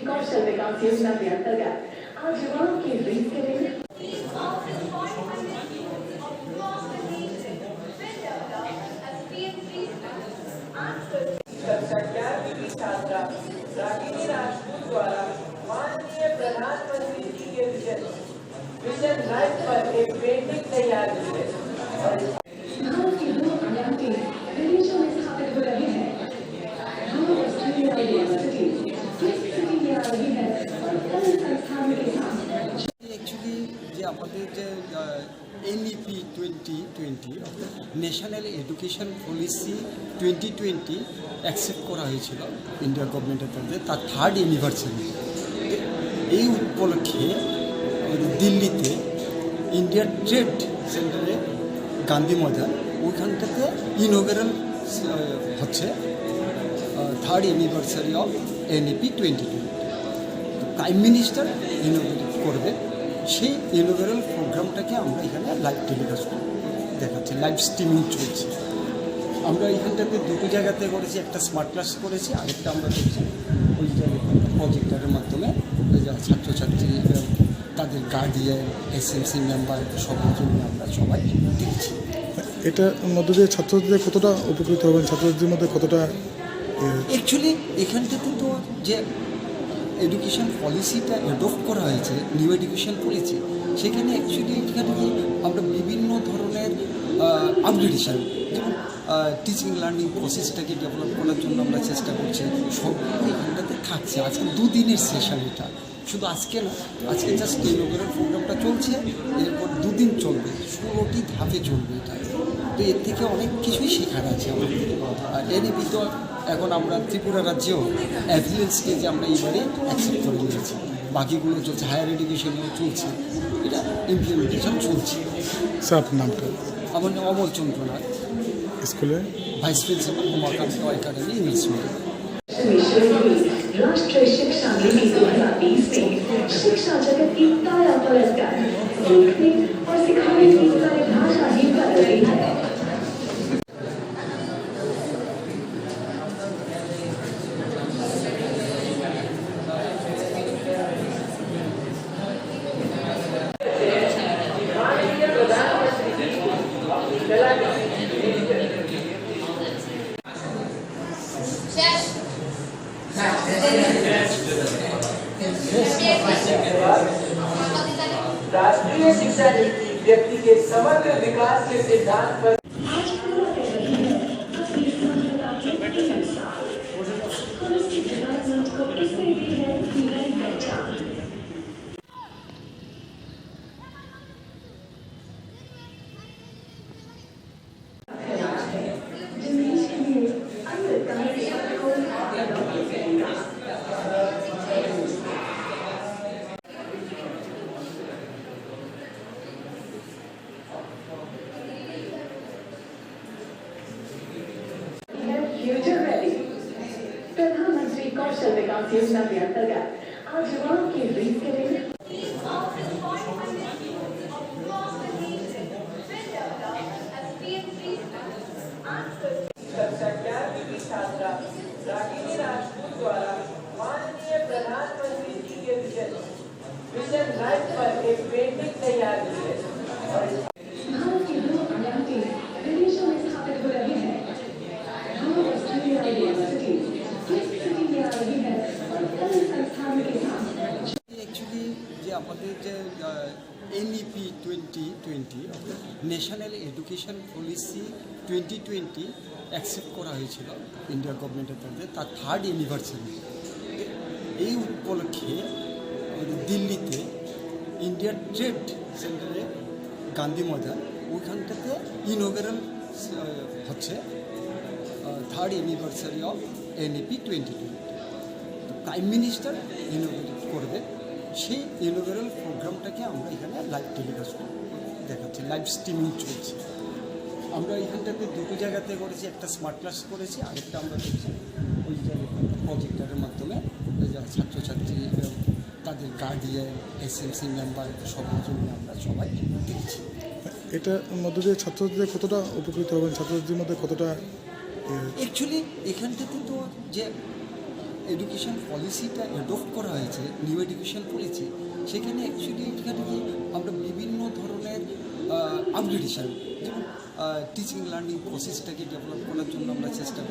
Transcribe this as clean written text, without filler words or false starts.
कौशल विकास योजना के अंतर्गत आज युवाओं की रीस करेंगे। द्वारा माननीय प्रधानमंत्री जी के विजन लाइफ पर एक पेंटिंग तैयार की है। भारत की दो आयाती विदेशों में स्थापित हो रही है। एक्चुअली যে আমাদের যে NEP 2020 national education policy 2020 accept করা হয়েছিল ইন্ডিয়া গভর্নমেন্টের তরফে, তার থার্ড অ্যানিভার্সারি। এই উপলক্ষে দিল্লিতে ইন্ডিয়ার ট্রেড সেন্টারে গান্ধী ময়দান, ওইখানটাতে ইনঅগারাল হচ্ছে third anniversary of NEP 2020। Prime minister ইনঅগারেট করবে, সেই ইনঅগারাল প্রোগ্রামটাকে আমরা এখানে লাইভ টেলিকাস্ট দেখাচ্ছি, লাইভ স্ট্রিমিং চলছে। আমরা এখানটাতে দুটো জায়গাতে করেছি, একটা স্মার্ট ক্লাস করেছি, আরেকটা আমরা দেখছি ওই জায়গায় প্রজেক্টারের মাধ্যমে ছাত্রছাত্রী, তাদের গার্ডিয়ান, এসএমসি মেম্বার সবার জন্য আমরা সবাই দেখছি। এটার মধ্যে দিয়ে ছাত্রছাত্রীদের কতটা উপকৃত হবেন, ছাত্রছাত্রীদের মধ্যে কতটা অ্যাকচুয়ালি এখানটাতে তো যে এডুকেশন পলিসিটা অ্যাডপ্ট করা হয়েছে, নিউ এডুকেশন পলিসি, সেখানে অ্যাকচুয়ালি এখানে আমরা বিভিন্ন ধরনের আপগ্রেডেশন, যেমন টিচিং লার্নিং প্রসেসটাকে ডেভেলপ করার জন্য আমরা চেষ্টা করছি, সবগুলো এখানটাতে থাকছে। আজকে দুদিনের সেশন, এটা শুধু আজকে না, আজকে জাস্ট ইনঅগারাল প্রোগ্রামটা চলছে, এরপর দুদিন চলবে, 16টি ধাপে চলবে এটা। তো এর থেকে অনেক কিছুই শেখার আছে আমাদের। আর এরই ভিতর এখন আমরা ত্রিপুরা রাজ্যেও অ্যাভিলেন্সকে যে আমরা এইবারে অ্যাকসেপ্ট করে নিয়েছি, বাকিগুলো চলছে, হায়ার এডুকেশনেও চলছে, এটা ইমপ্লিমেন্টেশন চলছে। স্যার নামটা? আমার নাম অমল চন্দ্রনাথ, স্কুলে vice principal Umakanta academy English medium. राष्ट्रीय शिक्षा नीति 2020 में शिक्षा जगत की तारा पलट कर लिखने और सिखाने की परिभाषा ही बदल रही है। राष्ट्रीय शिक्षा नीति व्यक्ति के समग्र विकास के सिद्धांत पर प्रधानमंत्री कौशल विकास योजना के अंतर्गत आज युवाओं की रीस करेंगे। द्वारा माननीय प्रधानमंत्री जी के विजन लाइफ पर एक पेंटिंग तैयार की है। भारत की दो आयाती विदेशों में स्थापित हो रही है। অ্যাকচুয়ালি যে আমাদের যে NEP 2020 national education policy 2020 accept করা হয়েছিল ইন্ডিয়া গভর্নমেন্টের তরফে, তার থার্ড অ্যানিভার্সারি। এই উপলক্ষে দিল্লিতে ইন্ডিয়ার ট্রেড সেন্টারে গান্ধী ময়দান, ওইখানটাতে ইনঅগারাল হচ্ছে third anniversary of NEP 2020। Prime minister ইনঅগারেট করবে, সেই ইনঅগারাল প্রোগ্রামটাকে আমরা এখানে লাইভ টেলিকাস্ট দেখাচ্ছি, লাইভ স্ট্রিমিং চলছে। আমরা এখানটাতে দুটো জায়গাতে করেছি, একটা স্মার্ট ক্লাস করেছি, আরেকটা আমরা দেখছি ওই জায়গায় প্রজেক্টারের মাধ্যমে ছাত্রছাত্রী, তাদের গার্ডিয়ান, এসএমসি মেম্বার সবার জন্য আমরা সবাই দেখছি। এটার মধ্যে দিয়ে ছাত্রছাত্রীদের কতটা উপকৃত হবেন, ছাত্রছাত্রীদের মধ্যে কতটা অ্যাকচুয়ালি এখানটাতে তো যে এডুকেশন পলিসিটা অ্যাডপ্ট করা হয়েছে, নিউ এডুকেশন পলিসি, সেখানে অ্যাকচুয়ালি এখানে কি আমরা বিভিন্ন ধরনের আপগ্রেডেশন, যেমন টিচিং লার্নিং প্রসেসটাকে ডেভেলপ করার জন্য আমরা চেষ্টা করছি।